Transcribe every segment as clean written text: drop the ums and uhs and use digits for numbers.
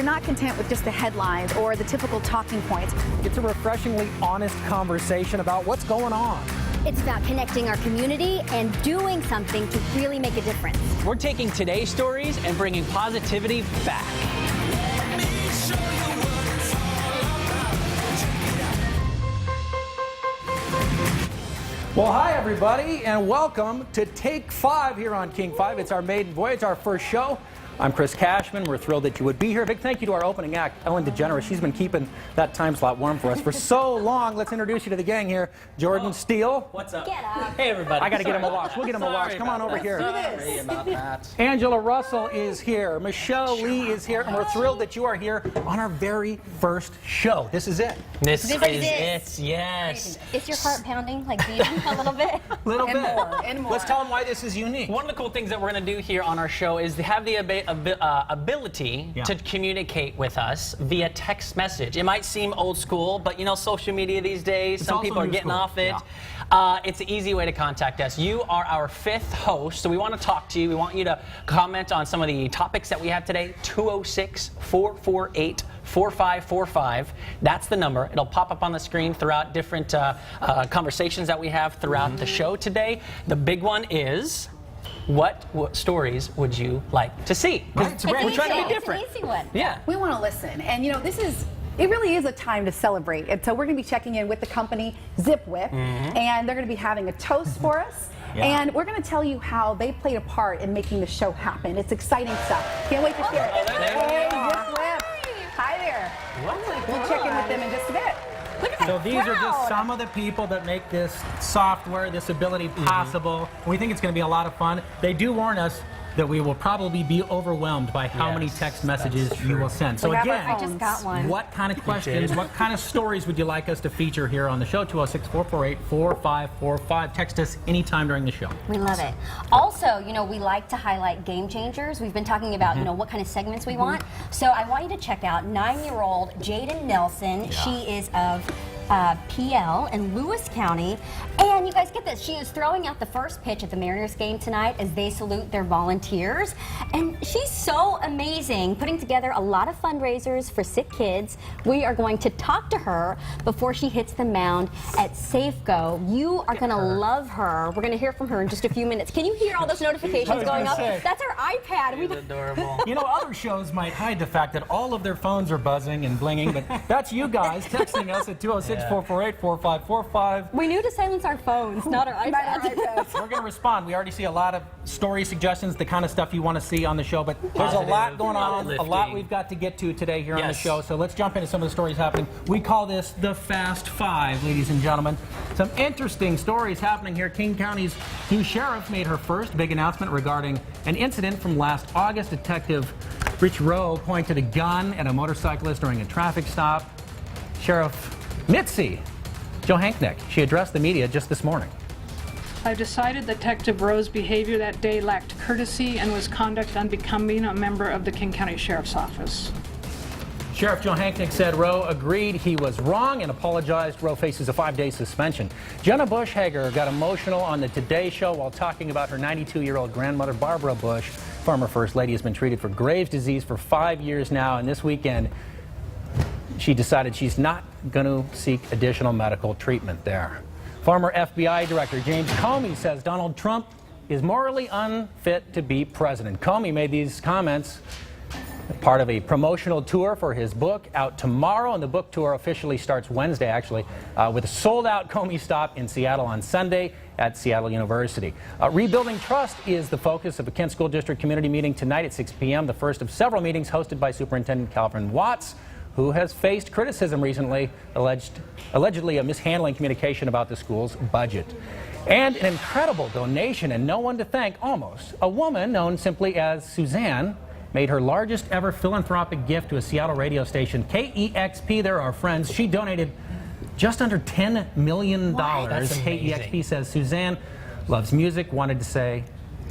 not content with just the headlines or the typical talking points. It's a refreshingly honest conversation about what's going on. It's about connecting our community and doing something to really make a difference. We're taking today's stories and bringing positivity back. Well, hi, everybody, and welcome to Take 5 here on King 5. It's our maiden voyage, our first show. I'm Chris Cashman. We're thrilled that you would be here. Big thank you to our opening act, Ellen DeGeneres. She's been keeping that time slot warm for us for so long. Let's introduce you to the gang here. Jordan Steele. What's up? Get up. Hey, everybody. I got to get him a wash. We'll get him a wash. Come on over here. Sorry about that. Angela Russell is here. Michelle Lee is here. And we're thrilled that you are here on our very first show. This is it. This is it. it. Yes. Is your heart pounding, like beating a little bit? Little bit. And more. Let's tell them why this is unique. One of the cool things that we're going to do here on our show is to have the ability to communicate with us via text message. It might seem old school, but you know, social media these days, some people are getting off it. Yeah. It's an easy way to contact us. You are our fifth host, so we want to talk to you. We want you to comment on some of the topics that we have today. 206-448-4545. That's the number. It'll pop up on the screen throughout different conversations that we have throughout the show today. The big one is, what stories would you like to see? Right. We're trying to be different. It's an easy one. Yeah. We want to listen. And you know, it really is a time to celebrate. And so we're going to be checking in with the company Zip Whip, and they're going to be having a toast for us. And we're going to tell you how they played a part in making the show happen. It's exciting stuff. Can't wait to hear it. Hey, Zip Whip. Hi there. We'll check in with them in just a bit. Look at that So these are just crowd. some of the people that make this software, this ability possible. We think it's going to be a lot of fun. They do warn us that we will probably be overwhelmed by how many text messages you will send. So We have our again, I just got one. what kind of questions, what kind of stories would you like us to feature here on the show? 206-448-4545. Text us anytime during the show. We love it. Also, you know, we like to highlight game changers. We've been talking about, you know, what kind of segments we want. So I want you to check out 9-year-old Jaden Nelson. She is of PL in Lewis County. And you guys get this, she is throwing out the first pitch at the Mariners game tonight as they salute their volunteers. And she's so amazing, putting together a lot of fundraisers for sick kids. We are going to talk to her before she hits the mound at Safeco. You are going to love her. We're going to hear from her in just a few minutes. Can you hear all those notifications going up? That's our iPad. It's adorable. You know, other shows might hide the fact that all of their phones are buzzing and blinging, but that's you guys texting us at 206-448-4545. We knew to silence our phones, not our iPads. We're going to respond. We already see a lot of story suggestions, the kind of stuff you want to see on the show, but there's a lot going on, a lot we've got to get to today here on the show, so let's jump into some of the stories happening. We call this the Fast Five, ladies and gentlemen. Some interesting stories happening here. King County's new sheriff made her first big announcement regarding an incident from last August. Detective Rich Rowe pointed a gun at a motorcyclist during a traffic stop. Sheriff Mitzi Johanknecht, she addressed the media just this morning. I've decided Detective Rowe's behavior that day lacked courtesy and was conduct unbecoming a member of the King County Sheriff's Office. Sheriff Johanknecht said Rowe agreed he was wrong and apologized. Rowe faces a 5-day suspension. Jenna Bushhager got emotional on the Today Show while talking about her 92-year-old grandmother, Barbara Bush. Former First Lady has been treated for Graves' disease for 5 years now, and this weekend she decided she's not going to seek additional medical treatment there. Former FBI Director James Comey says Donald Trump is morally unfit to be president. Comey made these comments part of a promotional tour for his book out tomorrow, and the book tour officially starts Wednesday, actually, with a sold-out Comey stop in Seattle on Sunday at Seattle University. Rebuilding trust is the focus of a Kent School District community meeting tonight at 6 p.m., the first of several meetings hosted by Superintendent Calvin Watts, who has faced criticism recently, allegedly a mishandling communication about the school's budget. And an incredible donation, and no one to thank, almost. A woman known simply as Suzanne made her largest ever philanthropic gift to a Seattle radio station, KEXP. They're our friends. She donated just under $10 million. KEXP says Suzanne loves music, wanted to say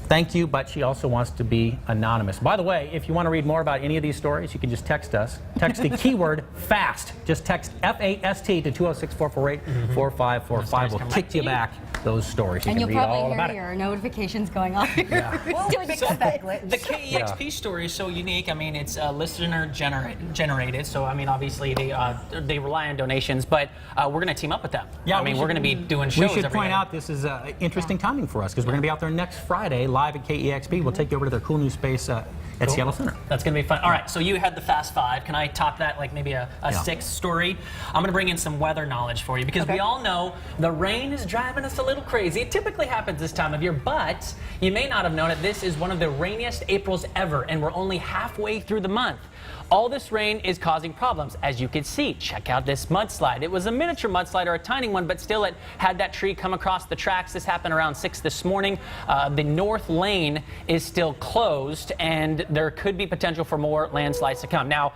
thank you, but she also wants to be anonymous. By the way, if you want to read more about any of these stories, you can just text us. Text the keyword FAST. Just text FAST to 206-448-4545. We'll kick you back those stories. You And can you'll read all probably about hear it. your notifications going on. Doing The KEXP story is so unique. I mean, it's listener generated, so I mean, obviously they rely on donations, but we're going to team up with them. Yeah, I mean, we're going to be doing We shows should every point day. out this is interesting timing for us because we're going to be out there next Friday live at KEXP. We'll take you over to their cool new space at Seattle Center. That's going to be fun. All right, so you had the Fast Five. Can I top that like maybe a sixth story? I'm going to bring in some weather knowledge for you because we all know the rain is driving us a little crazy. It typically happens this time of year, but you may not have known it. This is one of the rainiest Aprils ever, and we're only halfway through the month. All this rain is causing problems, as you can see. Check out this mudslide. It was a miniature mudslide or a tiny one, but still it had that tree come across the tracks. This happened around 6 this morning. The north lane is still closed, and there could be potential for more landslides to come. Now,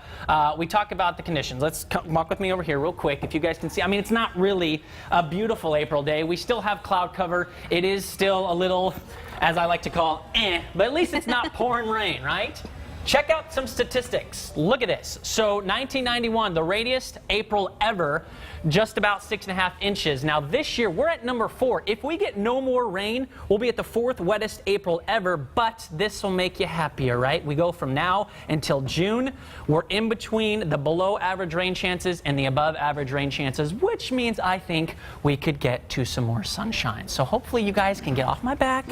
we talk about the conditions. Let's walk with me over here real quick. If you guys can see, I mean, it's not really a beautiful April day. We still have cloud cover. It is still a little, as I like to call, but at least it's not pouring rain, right? Check out some statistics. Look at this. So 1991, the rainiest April ever, just about 6.5 inches. Now this year, we're at number 4. If we get no more rain, we'll be at the 4th wettest April ever, but this will make you happier, right? We go from now until June. We're in between the below average rain chances and the above average rain chances, which means I think we could get to some more sunshine. So hopefully you guys can get off my back,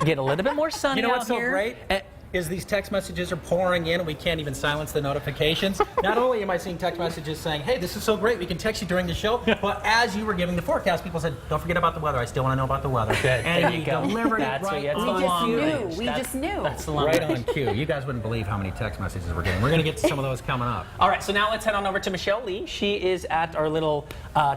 get a little bit more sunny You know out what's so here. great? Is these text messages are pouring in and we can't even silence the notifications. Not only am I seeing text messages saying, hey, this is so great, we can text you during the show, but as you were giving the forecast, people said, don't forget about the weather. I still want to know about the weather. Good. And There you you go. delivered That's it what right you had to on long We range. just knew. That's the long Right range. on cue. You guys wouldn't believe how many text messages we're getting. We're going to get to some of those coming up. All right, so now let's head on over to Michelle Lee. She is at our little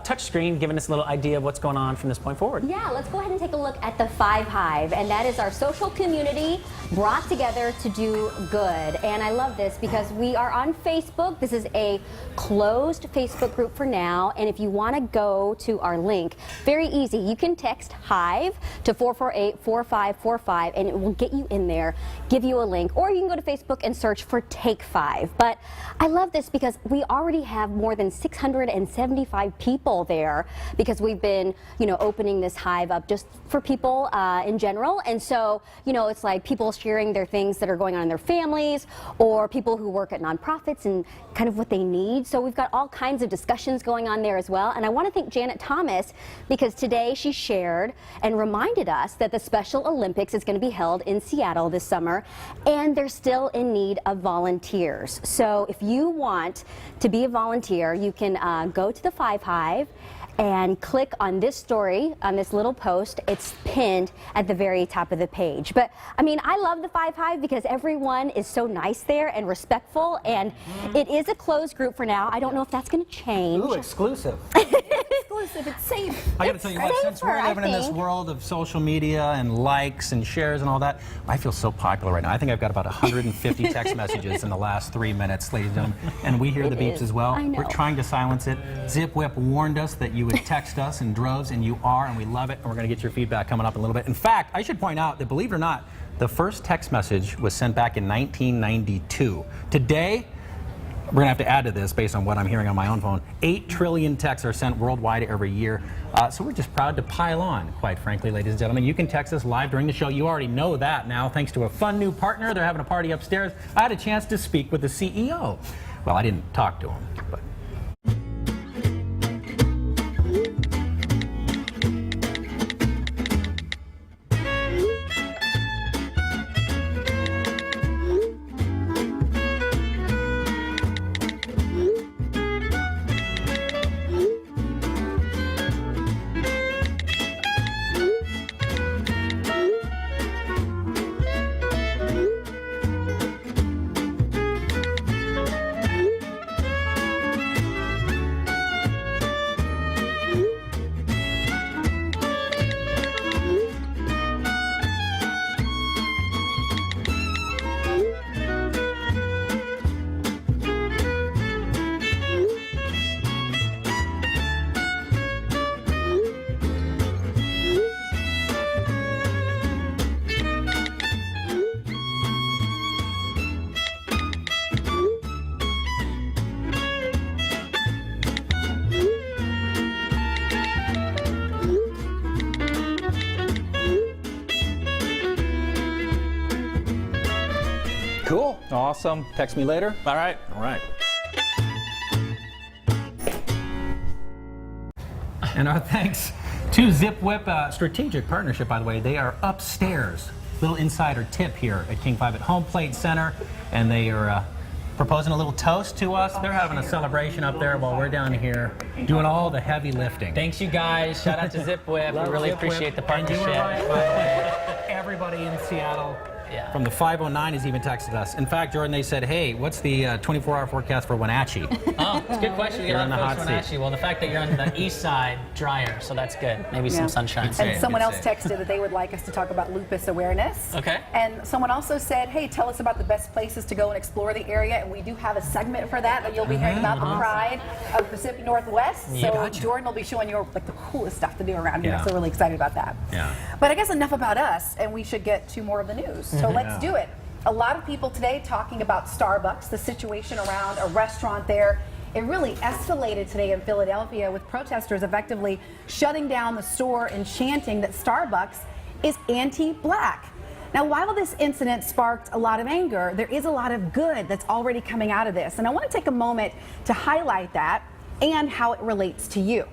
touch screen, giving us a little idea of what's going on from this point forward. Yeah, let's go ahead and take a look at the Five Hive, and that is our social community brought together to do good. And I love this because we are on Facebook. This is a closed Facebook group for now, and if you want to go to our link, very easy. You can text Hive to 448-4545, and it will get you in there, give you a link, or you can go to Facebook and search for Take 5. But I love this because we already have more than 675 people there because we've been, opening this Hive up just for people in general. And so, it's like people sharing their things that are going on in their families or people who work at nonprofits and kind of what they need. So we've got all kinds of discussions going on there as well. And I want to thank Janet Thomas because today she shared and reminded us that the Special Olympics is going to be held in Seattle this summer, and they're still in need of volunteers. So if you want to be a volunteer, you can go to the Five Hive and click on this story, on this little post. It's pinned at the very top of the page. But I mean, I love the Five Hive because everyone is so nice there and respectful, and it is a closed group for now. I don't know if that's going to change. Ooh, exclusive. Exclusive. It's safe. I got to tell you what, since we're safer, I living in this think. world of social media and likes and shares and all that, I feel so popular right now. I think I've got about 150 text messages in the last 3 minutes, ladies and gentlemen, and we hear the beeps is. as well. I know. We're trying to silence it. Zip Whip warned us that you would text us in droves, and you are, and we love it, and we're going to get your feedback coming up in a little bit. In fact, I should point out that, believe it or not, the first text message was sent back in 1992. Today, we're going to have to add to this based on what I'm hearing on my own phone. 8 trillion texts are sent worldwide every year. So we're just proud to pile on, quite frankly, ladies and gentlemen. You can text us live during the show. You already know that now, thanks to a fun new partner. They're having a party upstairs. I had a chance to speak with the CEO. Well, I didn't talk to him, but... Awesome. Text me later. All right. All right. And our thanks to Zip Whip, strategic partnership, by the way. They are upstairs. Little insider tip here at King 5 at Home Plate Center, and they are proposing a little toast to us. They're having a celebration up there while we're down here doing all the heavy lifting. Thanks, you guys. Shout out to Zip Whip. We really Zip Whip. appreciate the And you partnership. were right, by the way. Everybody in Seattle from the 509 has even texted us. In fact, Jordan, they said, hey, what's the 24-hour forecast for Wenatchee? Oh, it's a good question. You're on the hot seat. Actually, well, the fact that you're on the east side, drier, so that's good. Maybe some sunshine. And someone else texted that they would like us to talk about lupus awareness. Okay. And someone also said, hey, tell us about the best places to go and explore the area. And we do have a segment for that you'll be hearing about, the Pride of Pacific Northwest. So gotcha. Jordan will be showing you like the coolest stuff to do around here. Yeah. So really excited about that. Yeah. But I guess enough about us, and we should get to more of the news. So let's do it. A lot of people today talking about Starbucks, the situation around a restaurant there. It really escalated today in Philadelphia with protesters effectively shutting down the store and chanting that Starbucks is anti-black. Now, while this incident sparked a lot of anger, there is a lot of good that's already coming out of this. And I want to take a moment to highlight that and how it relates to you.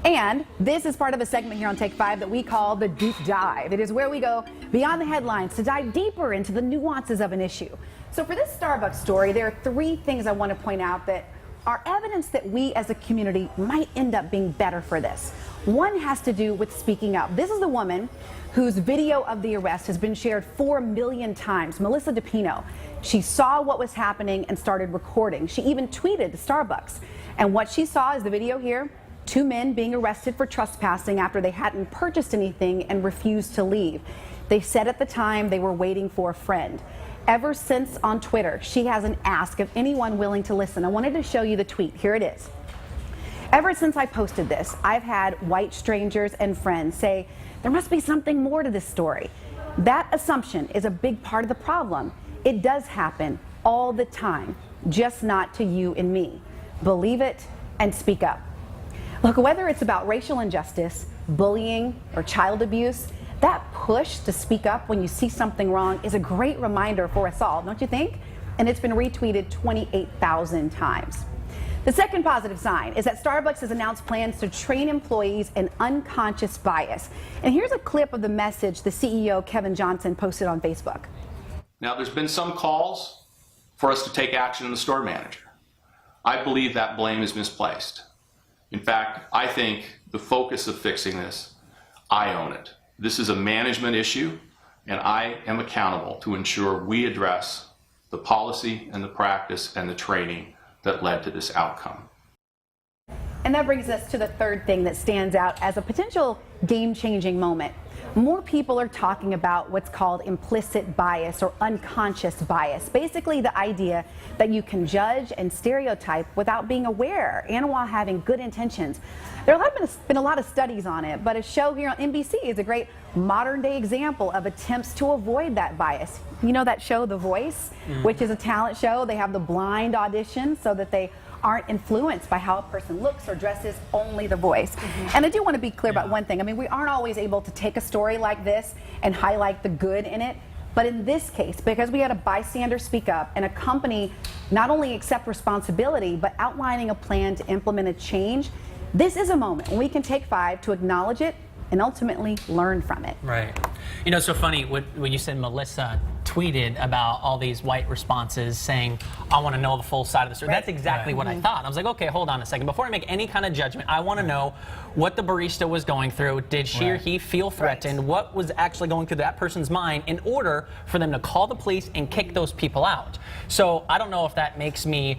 And this is part of a segment here on Take 5 that we call the Deep Dive. It is where we go beyond the headlines to dive deeper into the nuances of an issue. So for this Starbucks story, there are 3 things I want to point out that are evidence that we as a community might end up being better for this. One has to do with speaking up. This is the woman whose video of the arrest has been shared 4 million times, Melissa DePino. She saw what was happening and started recording. She even tweeted to Starbucks. And what she saw is the video here. 2 men being arrested for trespassing after they hadn't purchased anything and refused to leave. They said at the time they were waiting for a friend. Ever since on Twitter, she hasn't asked of anyone willing to listen. I wanted to show you the tweet. Here it is. Ever since I posted this, I've had white strangers and friends say, there must be something more to this story. That assumption is a big part of the problem. It does happen all the time, just not to you and me. Believe it and speak up. Look, whether it's about racial injustice, bullying, or child abuse, that push to speak up when you see something wrong is a great reminder for us all, don't you think? And it's been retweeted 28,000 times. The second positive sign is that Starbucks has announced plans to train employees in unconscious bias. And here's a clip of the message the CEO, Kevin Johnson, posted on Facebook. Now, there's been some calls for us to take action on the store manager. I believe that blame is misplaced. In fact, I think the focus of fixing this, I own it. This is a management issue, and I am accountable to ensure we address the policy and the practice and the training that led to this outcome. And that brings us to the third thing that stands out as a potential game-changing moment. More people are talking about what's called implicit bias or unconscious bias. Basically, the idea that you can judge and stereotype without being aware and while having good intentions. There have been a lot of studies on it, but a show here on NBC is a great modern-day example of attempts to avoid that bias. You know that show, The Voice, which is a talent show. They have the blind audition so that they aren't influenced by how a person looks or dresses, only the voice. And I do want to be clear about one thing. I mean, we aren't always able to take a story like this and highlight the good in it. But in this case, because we had a bystander speak up and a company not only accept responsibility, but outlining a plan to implement a change, this is a moment when we can take 5 to acknowledge it and ultimately learn from it. Right. You know, it's so funny when you said Melissa tweeted about all these white responses saying, I want to know the full side of the story. Right. That's exactly what I thought. I was like, okay, hold on a second. Before I make any kind of judgment, I want to know what the barista was going through. Did she or he feel threatened? What was actually going through that person's mind in order for them to call the police and kick those people out? So I don't know if that makes me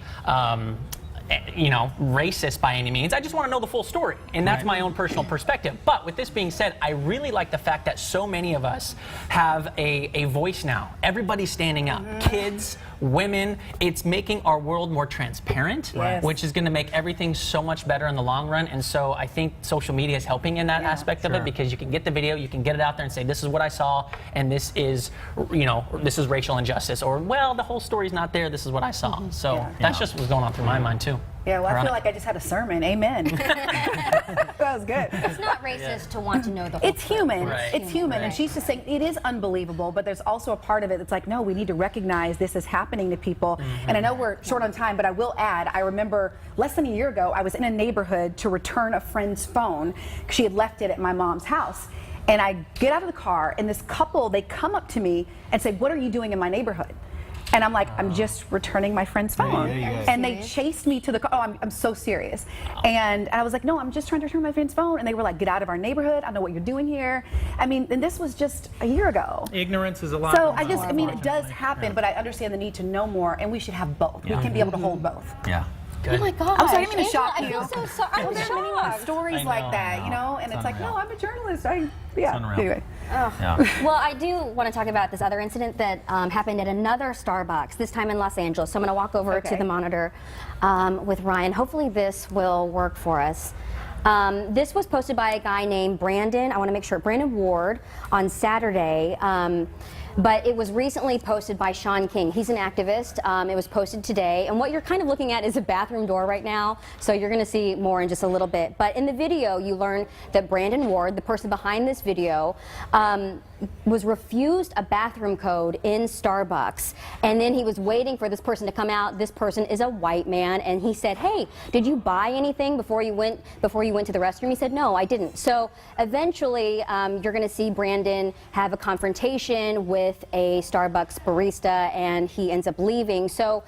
you know, racist by any means. I just want to know the full story, and that's my own personal perspective. But with this being said, I really like the fact that so many of us have a voice now. Everybody's standing up. Kids, women. It's making our world more transparent, which is going to make everything so much better in the long run. And so I think social media is helping in that aspect of it, because you can get the video, you can get it out there and say, this is what I saw, and this is, you know, this is racial injustice, or, well, the whole story's not there, this is what I saw. So that's just what's going on through my mind too. Yeah, well, I Right. feel like I just had a sermon. Amen. That was good. It's not racist to want to know the whole It's human. Right. It's human. And Right. she's just saying it is unbelievable, but there's also a part of it that's like, no, we need to recognize this is happening to people. And I know we're short on time, but I will add, I remember less than a year ago, I was in a neighborhood to return a friend's phone. She had left it at my mom's house. And I get out of the car, and this couple, they come up to me and say, what are you doing in my neighborhood? And I'm like, I'm just returning my friend's phone. And they chased me to the car. Oh, I'm so serious. And I was like, no, I'm just trying to return my friend's phone. And they were like, get out of our neighborhood. I know what you're doing here. I mean, and this was just a year ago. Ignorance is a lot. So I mean, it does happen, but I understand the need to know more, and we should have both. We can be able to hold both. Yeah. Oh my God! I'm sorry, I didn't mean to shock you. I feel so sorry. I'm There are many more shocked. stories I like know, that, I you know. know? And it's like, unreal. no, I'm a journalist. Yeah. unreal. Anyway. Yeah. Well, I do want to talk about this other incident that happened at another Starbucks, this time in Los Angeles. So I'm going to walk over to Okay. the monitor with Ryan. Hopefully this will work for us. This was posted by a guy named Brandon. I want to make sure, Brandon Ward, on Saturday. But it was recently posted by Sean King. He's an activist. It was posted today. And what you're kind of looking at is a bathroom door right now. So you're going to see more in just a little bit. But in the video, you learn that Brandon Ward, the person behind this video, was refused a bathroom code in Starbucks. And then he was waiting for this person to come out. This person is a white man. And he said, hey, did you buy anything before you went to the restroom? He said, no, I didn't. So eventually, you're going to see Brandon have a confrontation with a Starbucks barista, and he ends up leaving. So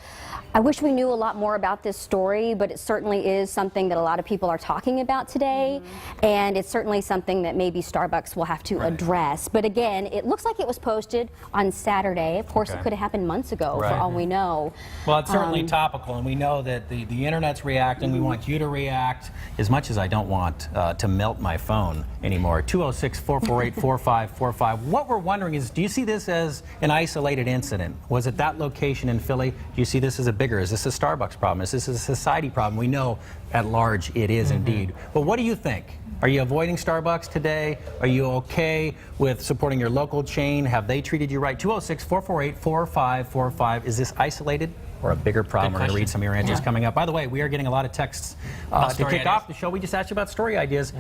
I wish we knew a lot more about this story, but it certainly is something that a lot of people are talking about today, and it's certainly something that maybe Starbucks will have to address. But again, it looks like it was posted on Saturday. Of course, it could have happened months ago, for all we know. Well, it's certainly topical, and we know that the internet's reacting. We want you to react as much as I don't want to melt my phone anymore. 206-448-4545. What we're wondering is, do you see this as an isolated incident? Was it that location in Philly? Do you see this as a bigger? Is this a Starbucks problem? Is this a society problem? We know at large it is indeed. But what do you think? Are you avoiding Starbucks today? Are you okay with supporting your local chain? Have they treated you right? 206-448-4545. Is this isolated or a bigger problem? We're going to read some of your answers coming up. By the way, we are getting a lot of texts to kick off the show. We just asked you about story ideas.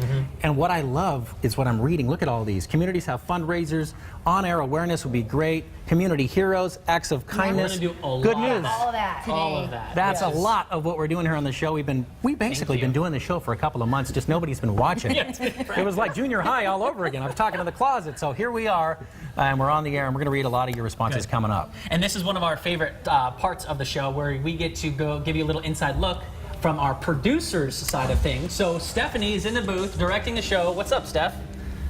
And what I love is what I'm reading. Look at all these. Communities have fundraisers. On-air awareness would be great. Community heroes, acts of kindness. We're gonna do a Good lot of news. All of that. All of that. That's a Yes. lot of what we're doing here on the show. We've basically been doing the show for a couple of months, just nobody's been watching. It was like junior high all over again. I was talking to the closet, so here we are, and we're on the air, and we're going to read a lot of your responses coming up. And this is one of our favorite parts of the show where we get to go give you a little inside look from our producer's side of things. So Stephanie is in the booth directing the show. What's up, Steph?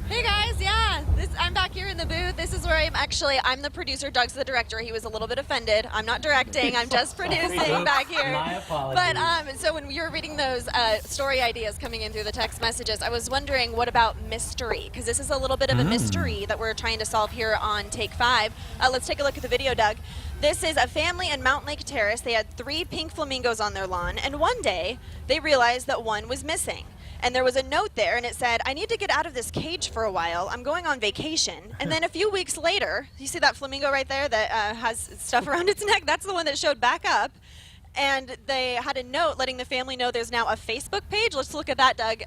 Hey guys, yeah, I'm back here in the booth. This is where I'm the producer, Doug's the director. He was a little bit offended. I'm not directing, I'm just producing back here. My apologies. But so when you were reading those story ideas coming in through the text messages, I was wondering, what about mystery? Because this is a little bit of a mystery that we're trying to solve here on Take 5. Let's take a look at the video, Doug. This is a family in Mountain Lake Terrace. They had 3 pink flamingos on their lawn, and one day they realized that one was missing. And there was a note there, and it said, I need to get out of this cage for a while. I'm going on vacation. And then a few weeks later, you see that flamingo right there that has stuff around its neck? That's the one that showed back up. And they had a note letting the family know there's now a Facebook page. Let's look at that, Doug.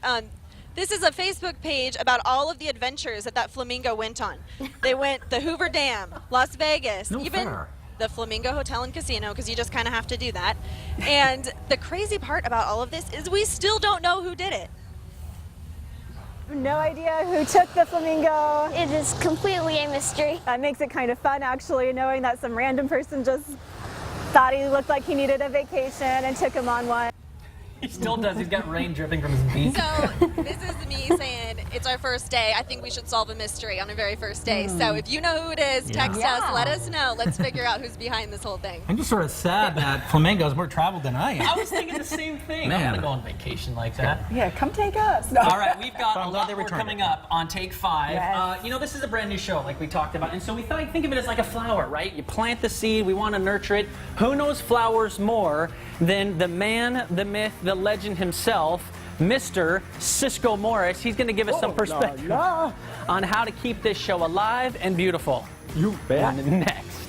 This is a Facebook page about all of the adventures that flamingo went on. They went the Hoover Dam, Las Vegas, the Flamingo Hotel and Casino, because you just kind of have to do that. And the crazy part about all of this is we still don't know who did it. No idea who took the flamingo. It is completely a mystery. That makes it kind of fun, actually, knowing that some random person just thought he looked like he needed a vacation and took him on one. He still does. He's got rain dripping from his beak. So this is me saying it's our first day. I think we should solve a mystery on our very first day. So if you know who it is, text us, let us know. Let's figure out who's behind this whole thing. I'm just sort of sad that flamingos more traveled than I am. I was thinking the same thing. Man. I'm gonna go on vacation like that. Yeah, come take us. No. All right, we've got I'm a glad lot they more returned coming it. up on Take 5. Yes. You know, this is a brand new show, like we talked about, and so we thought, think of it as like a flower, right? You plant the seed, we want to nurture it. Who knows flowers more than the man, the myth, the legend himself, Mr. Cisco Morris? He's going to give us some perspective on how to keep this show alive and beautiful. You bet. Next.